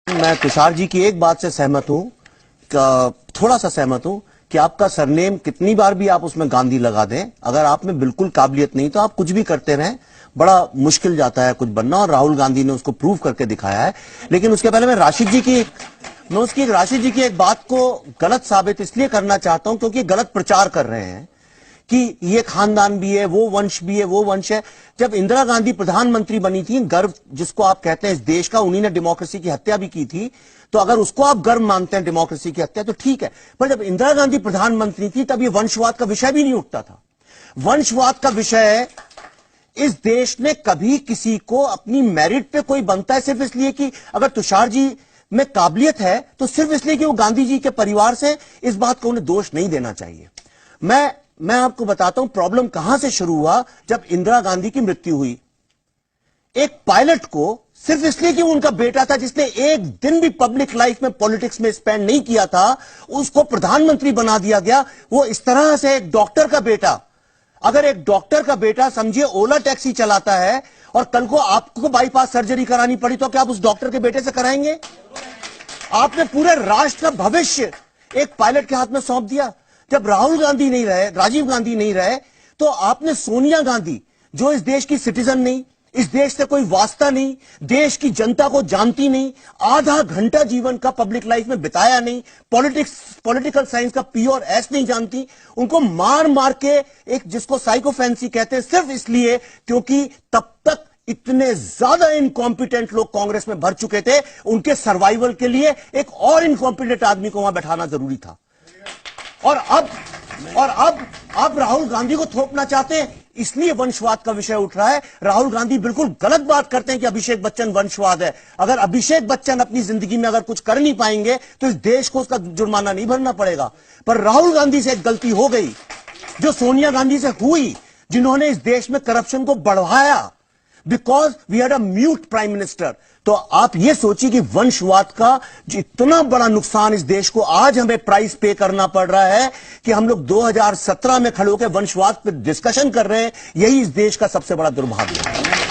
मैं तुषार जी की एक बात से सहमत हूं, थोड़ा सा सहमत हूं कि आपका सरनेम कितनी बार भी आप उसमें गांधी लगा दें, अगर आप में बिल्कुल काबिलियत नहीं तो आप कुछ भी करते रहें, बड़ा मुश्किल जाता है कुछ बनना। और राहुल गांधी ने उसको प्रूव करके दिखाया है। लेकिन उसके पहले मैं राशिद जी की एक बात को गलत साबित इसलिए करना चाहता हूं क्योंकि गलत प्रचार कर रहे हैं कि ये खानदान भी है, वो वंश भी है, वो वंश है। जब इंदिरा गांधी प्रधानमंत्री बनी थी, गर्व जिसको आप कहते हैं इस देश का, उन्हीं ने डेमोक्रेसी की हत्या भी की थी। तो अगर उसको आप गर्व मानते हैं डेमोक्रेसी की हत्या तो ठीक है, पर जब इंदिरा गांधी प्रधानमंत्री थी तब ये वंशवाद का विषय भी नहीं उठता था। वंशवाद का विषय इस देश ने कभी किसी को अपनी मेरिट पे कोई बनता है सिर्फ इसलिए कि अगर तुषार जी में काबिलियत है तो सिर्फ इसलिए कि वो गांधी जी के परिवार से, इस बात को उन्हें दोष नहीं देना चाहिए। मैं आपको बताता हूं प्रॉब्लम कहां से शुरू हुआ। जब इंदिरा गांधी की मृत्यु हुई, एक पायलट को सिर्फ इसलिए कि उनका बेटा था जिसने एक दिन भी पब्लिक लाइफ में पॉलिटिक्स में स्पेंड नहीं किया था, उसको प्रधानमंत्री बना दिया गया। वो इस तरह से एक डॉक्टर का बेटा, अगर एक डॉक्टर का बेटा समझिए ओला टैक्सी चलाता है और कल को आपको बाईपास सर्जरी करानी पड़ी तो क्या आप उस डॉक्टर के बेटे से कराएंगे? आपने पूरे राष्ट्र का भविष्य एक पायलट के हाथ में सौंप दिया। जब राहुल गांधी नहीं रहे, राजीव गांधी नहीं रहे, तो आपने सोनिया गांधी, जो इस देश की सिटीजन नहीं, इस देश से कोई वास्ता नहीं, देश की जनता को जानती नहीं, आधा घंटा जीवन का पब्लिक लाइफ में बिताया नहीं, पॉलिटिकल साइंस का पी और एस नहीं जानती, उनको मार मार के एक जिसको साइकोफेंसी कहते हैं, सिर्फ इसलिए क्योंकि तब तक इतने ज्यादा इनकॉम्पिटेंट लोग कांग्रेस में भर चुके थे, उनके सर्वाइवल के लिए एक और इनकॉम्पिटेंट आदमी को वहां बैठाना जरूरी था। और अब राहुल गांधी को थोपना चाहते हैं, इसलिए वंशवाद का विषय उठ रहा है। राहुल गांधी बिल्कुल गलत बात करते हैं कि अभिषेक बच्चन वंशवाद है। अगर अभिषेक बच्चन अपनी जिंदगी में अगर कुछ कर नहीं पाएंगे तो इस देश को उसका जुर्माना नहीं भरना पड़ेगा। पर राहुल गांधी से एक गलती हो गई जो सोनिया गांधी से हुई, जिन्होंने इस देश में करप्शन को बढ़ाया, because we had a mute prime minister. तो आप ये सोचिए कि वंशवाद का जो इतना बड़ा नुकसान इस देश को आज हमें प्राइस पे करना पड़ रहा है कि हम लोग 2017 में खड़े होकर वंशवाद पर डिस्कशन कर रहे हैं, यही इस देश का सबसे बड़ा दुर्भाग्य है।